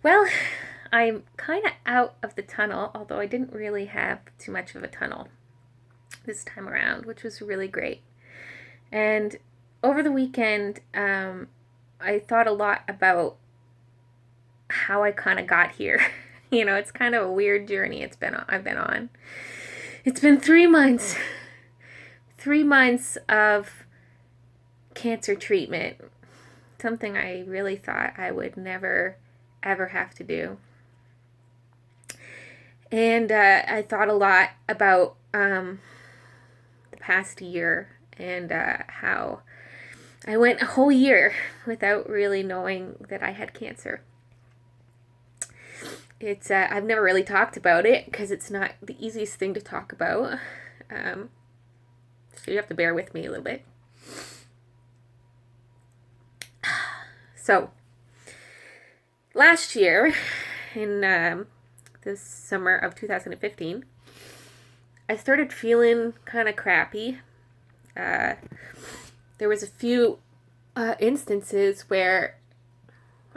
Well, I'm kind of out of the tunnel, although I didn't really have too much of a tunnel this time around, which was really great. And over the weekend, I thought a lot about how I kind of got here. It's kind of a weird journey I've been on. It's been 3 months, 3 months of cancer treatment, something I really thought I would never ever have to do. And I thought a lot about the past year and how I went a whole year without really knowing that I had cancer. It's I've never really talked about it because it's not the easiest thing to talk about. So you have to bear with me a little bit. So last year, in the summer of 2015, I started feeling kind of crappy. There was a few instances where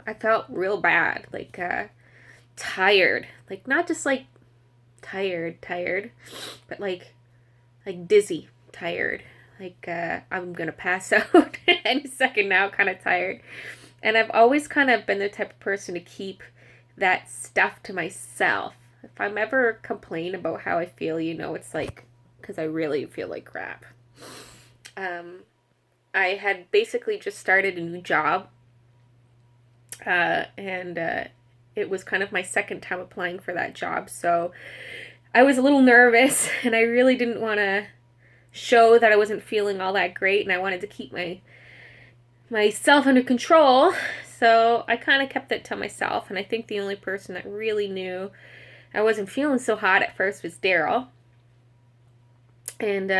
I felt real bad, like tired, like not just like tired, but like dizzy, tired, like I'm gonna pass out any second now, kind of tired. And I've always kind of been the type of person to keep that stuff to myself. If I'm ever complain about how I feel, it's like because I really feel like crap. I had basically just started a new job, and it was kind of my second time applying for that job. So I was a little nervous, and I really didn't want to show that I wasn't feeling all that great, and I wanted to keep myself under control. So I kind of kept it to myself, and I think the only person that really knew I wasn't feeling so hot at first was Daryl. And,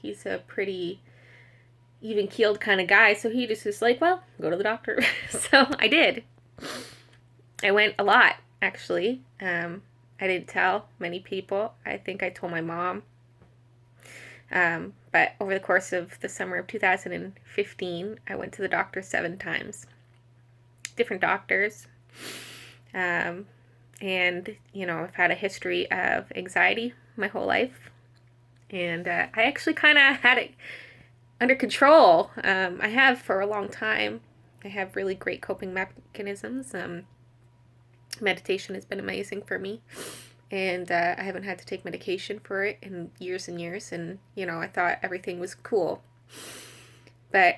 he's a pretty even-keeled kind of guy, so he just was like, well, go to the doctor. So I did. I went a lot, actually. I didn't tell many people. I think I told my mom. But over the course of the summer of 2015, I went to the doctor 7 times. Different doctors. And, I've had a history of anxiety my whole life. And I actually kind of had it under control. I have for a long time. I have really great coping mechanisms. Meditation has been amazing for me. And I haven't had to take medication for it in years and years. And, I thought everything was cool. But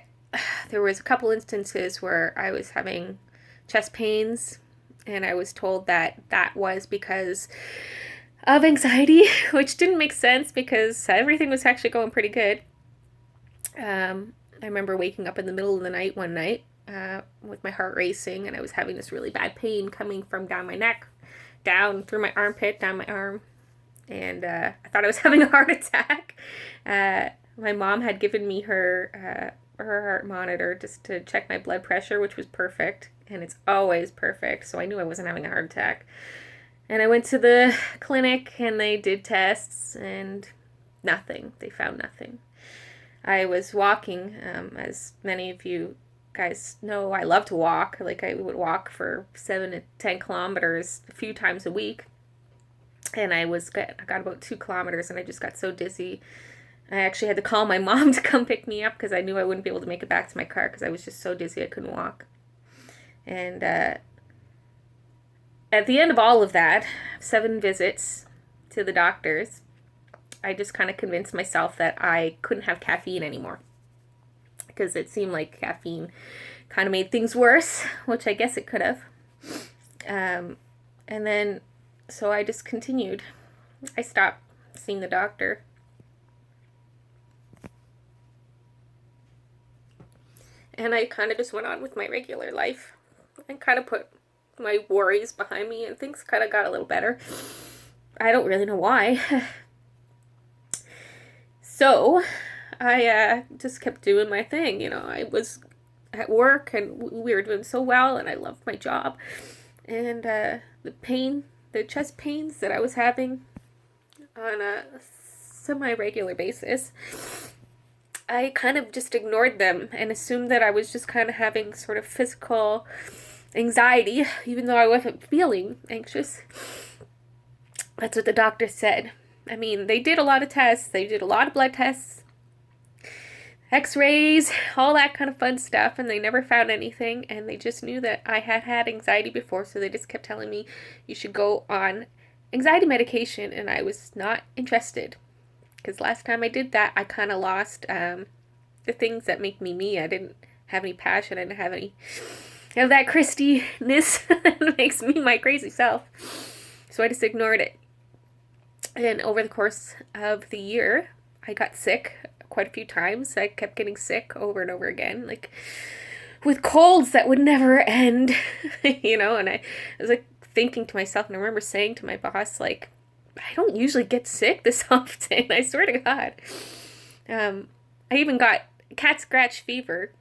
there was a couple instances where I was having chest pains. And I was told that was because of anxiety, which didn't make sense because everything was actually going pretty good. I remember waking up in the middle of the night one night with my heart racing, and I was having this really bad pain coming from down my neck, down through my armpit, down my arm, and I thought I was having a heart attack. My mom had given me her heart monitor just to check my blood pressure, which was perfect, and it's always perfect, so I knew I wasn't having a heart attack. And I went to the clinic, and they did tests, and nothing. They found nothing. I was walking, as many of you guys know, I love to walk. Like, I would walk for 7 to 10 kilometers a few times a week. And I got about 2 kilometers, and I just got so dizzy. I actually had to call my mom to come pick me up because I knew I wouldn't be able to make it back to my car because I was just so dizzy I couldn't walk. And at the end of all of that, 7 visits to the doctors, I just kind of convinced myself that I couldn't have caffeine anymore because it seemed like caffeine kind of made things worse, which I guess it could have. And then, so I just continued. I stopped seeing the doctor. And I kind of just went on with my regular life and kind of put my worries behind me, and things kind of got a little better. I don't really know why. So I just kept doing my thing. I was at work, and we were doing so well, and I loved my job. And the chest pains that I was having on a semi-regular basis, I kind of just ignored them and assumed that I was just kind of having sort of physical anxiety, even though I wasn't feeling anxious. That's what the doctor said. I mean, they did a lot of tests. They did a lot of blood tests, x-rays, all that kind of fun stuff, and they never found anything, and they just knew that I had had anxiety before, so they just kept telling me you should go on anxiety medication, and I was not interested, because last time I did that, I kind of lost the things that make me me. I didn't have any passion. I didn't have any of that Christy-ness that makes me my crazy self, so I just ignored it. And over the course of the year, I got sick quite a few times. I kept getting sick over and over again, like with colds that would never end, you know, and I was like thinking to myself, and I remember saying to my boss, like, I don't usually get sick this often, I swear to God. I even got cat scratch fever.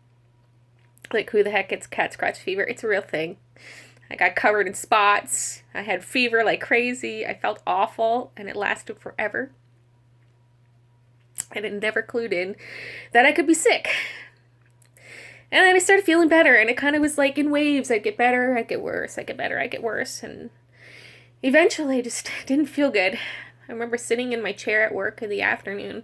Like, who the heck gets cat scratch fever? It's a real thing. I got covered in spots. I had fever like crazy. I felt awful, and it lasted forever. And it never clued in that I could be sick. And then I started feeling better, and it kind of was like in waves. I'd get better, I'd get worse, I'd get better, I'd get worse, and eventually I just didn't feel good. I remember sitting in my chair at work in the afternoon,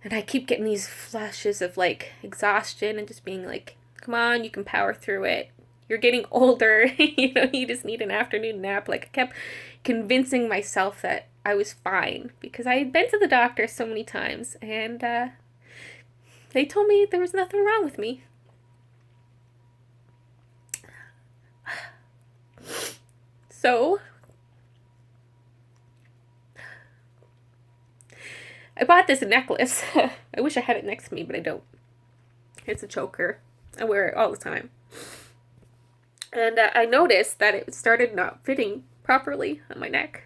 and I keep getting these flashes of like exhaustion and just being like, come on, you can power through it. You're getting older, you know, you just need an afternoon nap. Like, I kept convincing myself that I was fine, because I had been to the doctor so many times, and they told me there was nothing wrong with me. So I bought this necklace. I wish I had it next to me, but I don't. It's a choker. I wear it all the time. And I noticed that it started not fitting properly on my neck.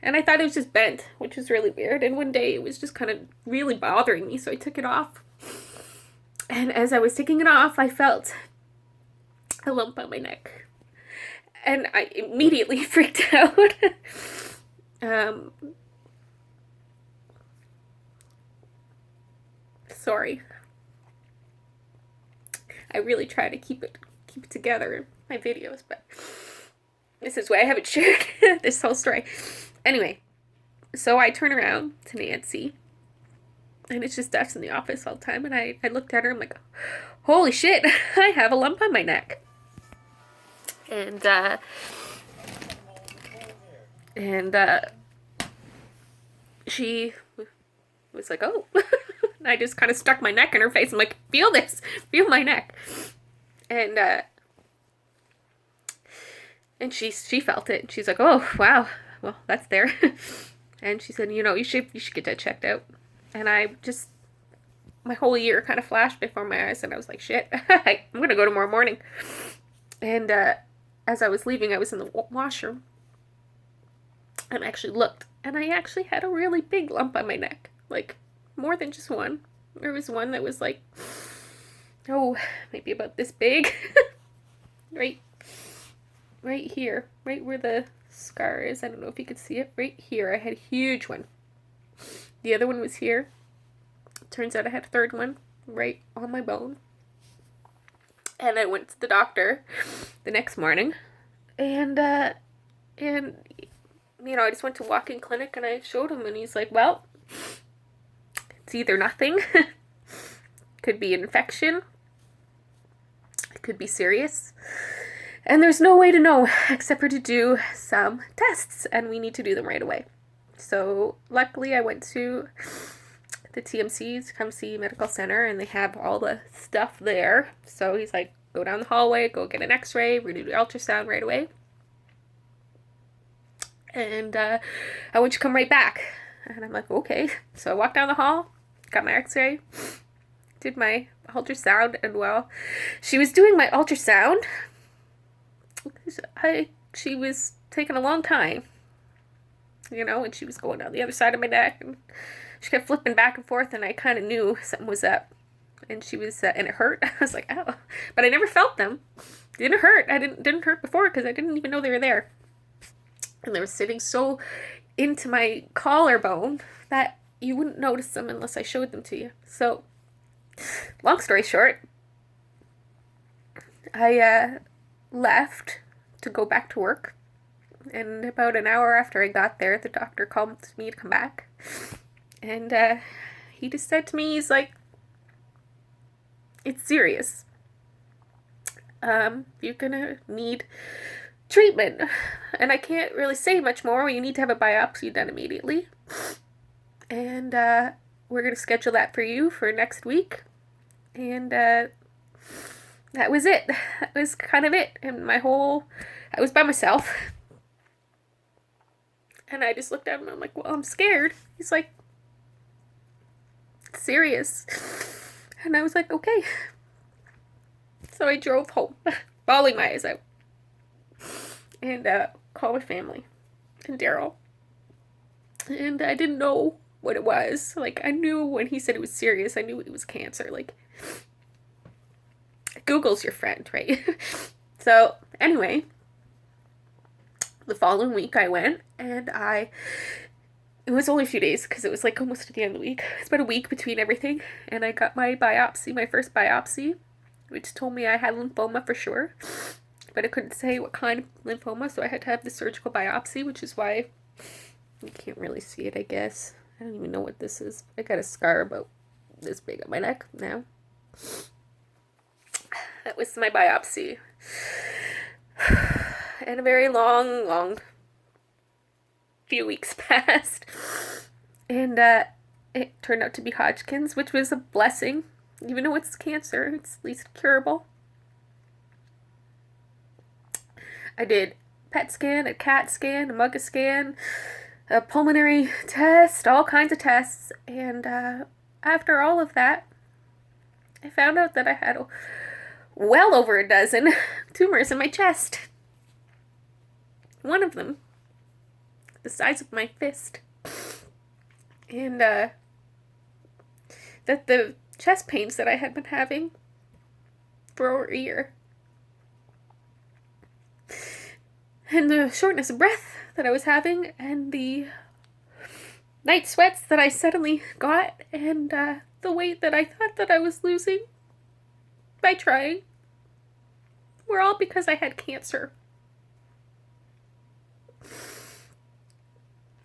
And I thought it was just bent, which was really weird. And one day it was just kind of really bothering me, so I took it off. And as I was taking it off, I felt a lump on my neck. And I immediately freaked out. Sorry. I really try to keep it together in my videos, but this is why I haven't shared this whole story. Anyway, so I turn around to Nancy, and it's just us in the office all the time, and I looked at her, I'm like, holy shit, I have a lump on my neck. And she was like, oh. I just kind of stuck my neck in her face. I'm like, feel this, feel my neck. And she felt it. She's like, oh, wow, well, that's there. And she said, you know, you should get that checked out. And I just, my whole year kind of flashed before my eyes, and I was like, shit, I'm going to go tomorrow morning. And as I was leaving, I was in the washroom, and I actually looked, and I actually had a really big lump on my neck, like more than just one. There was one that was like, oh, maybe about this big, right here, right where the scar is. I don't know if you could see it. Right here, I had a huge one. The other one was here. Turns out I had a third one right on my bone. And I went to the doctor the next morning, and you know, I just went to walk-in clinic, and I showed him, and he's like, well, it's either nothing, could be an infection, it could be serious, and there's no way to know except for to do some tests, and we need to do them right away. So luckily I went to the TMC's, Tecumseh Medical Center, and they have all the stuff there. So he's like, go down the hallway, go get an x-ray, we're going to do ultrasound right away. And I want you to come right back. And I'm like, okay. So I walked down the hall, got my x-ray, did my ultrasound, and while she was doing my ultrasound, she was taking a long time, you know, and she was going down the other side of my neck, and she kept flipping back and forth, and I kind of knew something was up. And she was, and it hurt. I was like, ow. But I never felt them. It didn't hurt. Didn't hurt before, because I didn't even know they were there. And they were sitting so into my collarbone that you wouldn't notice them unless I showed them to you. So, long story short, I left to go back to work. And about an hour after I got there, the doctor called me to come back. And he just said to me, he's like, it's serious. You're gonna need treatment. And I can't really say much more. You need to have a biopsy done immediately. And we're gonna schedule that for you for next week. And that was it. That was kind of it. And I was by myself. And I just looked at him and I'm like, well, I'm scared. He's like, it's serious. And I was like, okay. So I drove home, bawling my eyes out. And called my family and Daryl. And I didn't know what it was. Like, I knew when he said it was serious, I knew it was cancer. Like, Google's your friend, right? So, anyway, the following week I went, and it was only a few days, because it was like almost at the end of the week. It's about a week between everything, and I got my biopsy, my first biopsy, which told me I had lymphoma for sure, but it couldn't say what kind of lymphoma, so I had to have the surgical biopsy, which is why you can't really see it, I guess. I don't even know what this is. I got a scar about this big on my neck now. That was my biopsy. And a very long few weeks passed. And it turned out to be Hodgkin's, which was a blessing. Even though it's cancer, it's at least curable. I did PET scan, a CAT scan, a MUGA scan, a pulmonary test, all kinds of tests. And after all of that, I found out that I had well over a dozen tumors in my chest. One of them, the size of my fist. And that the chest pains that I had been having for over a year, and the shortness of breath that I was having, and the night sweats that I suddenly got, and the weight that I thought that I was losing by trying, were all because I had cancer.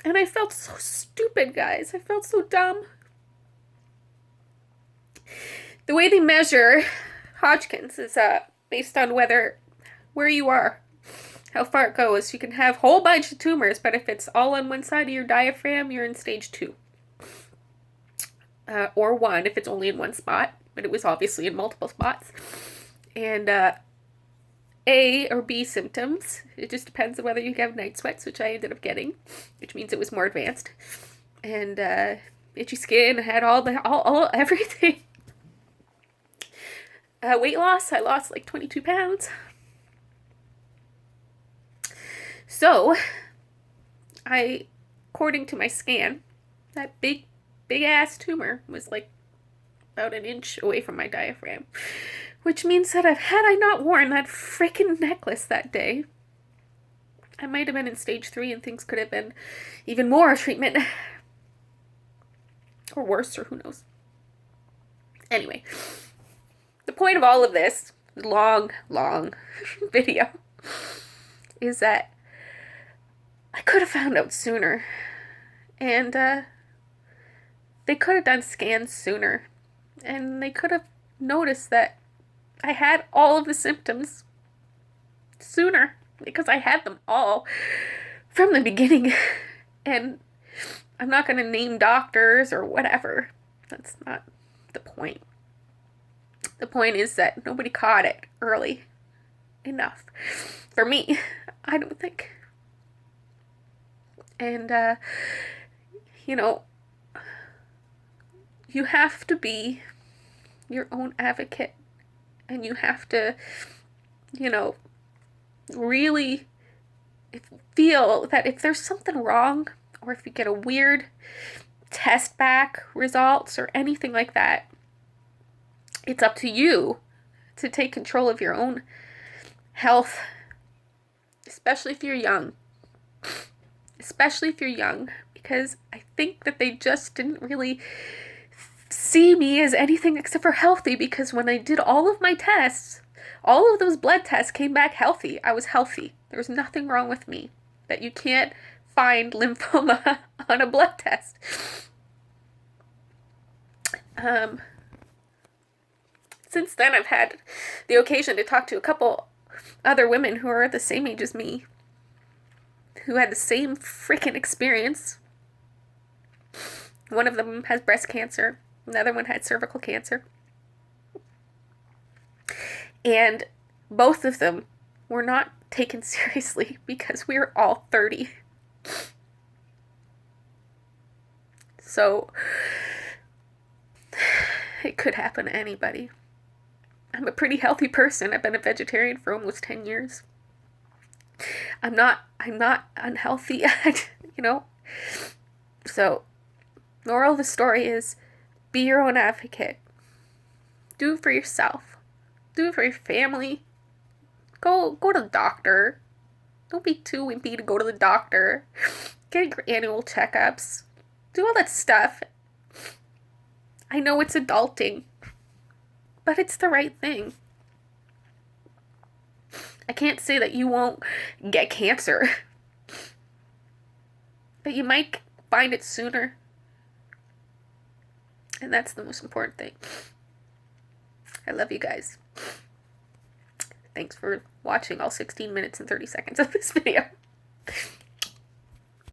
And I felt so stupid, guys. I felt so dumb. The way they measure Hodgkin's is based on where you are, how far it goes. You can have a whole bunch of tumors, but if it's all on one side of your diaphragm, you're in stage 2. Or 1 if it's only in one spot, but it was obviously in multiple spots. And A or B symptoms. It just depends on whether you have night sweats, which I ended up getting, which means it was more advanced. And itchy skin. I had everything. Weight loss. I lost like 22 pounds. So, according to my scan, that big ass tumor was like about an inch away from my diaphragm. Which means that had I not worn that freaking necklace that day, I might have been in stage 3 and things could have been even more treatment. Or worse, or who knows. Anyway, the point of all of this long video is that I could have found out sooner. And they could have done scans sooner. And they could have noticed that I had all of the symptoms sooner, because I had them all from the beginning. And I'm not going to name doctors or whatever. That's not the point. The point is that nobody caught it early enough. For me, I don't think. And, you have to be your own advocate. And you have to, really feel that if there's something wrong, or if you get a weird test back results or anything like that, it's up to you to take control of your own health, especially if you're young. Especially if you're young, because I think that they just didn't really see me as anything except for healthy, because when I did all of my tests, All of those blood tests came back healthy. I was healthy. There was nothing wrong with me. That you can't find lymphoma on a blood test. Since then, I've had the occasion to talk to a couple other women who are the same age as me, who had the same freaking experience. One of them has breast cancer. Another one had cervical cancer. And both of them were not taken seriously because we were all 30. So, it could happen to anybody. I'm a pretty healthy person. I've been a vegetarian for almost 10 years. I'm not unhealthy, you know? So, moral of the story is, be your own advocate. Do it for yourself. Do it for your family. Go to the doctor. Don't be too wimpy to go to the doctor. Get your annual checkups. Do all that stuff. I know it's adulting, but it's the right thing. I can't say that you won't get cancer, but you might find it sooner. And that's the most important thing. I love you guys. Thanks for watching all 16 minutes and 30 seconds of this video.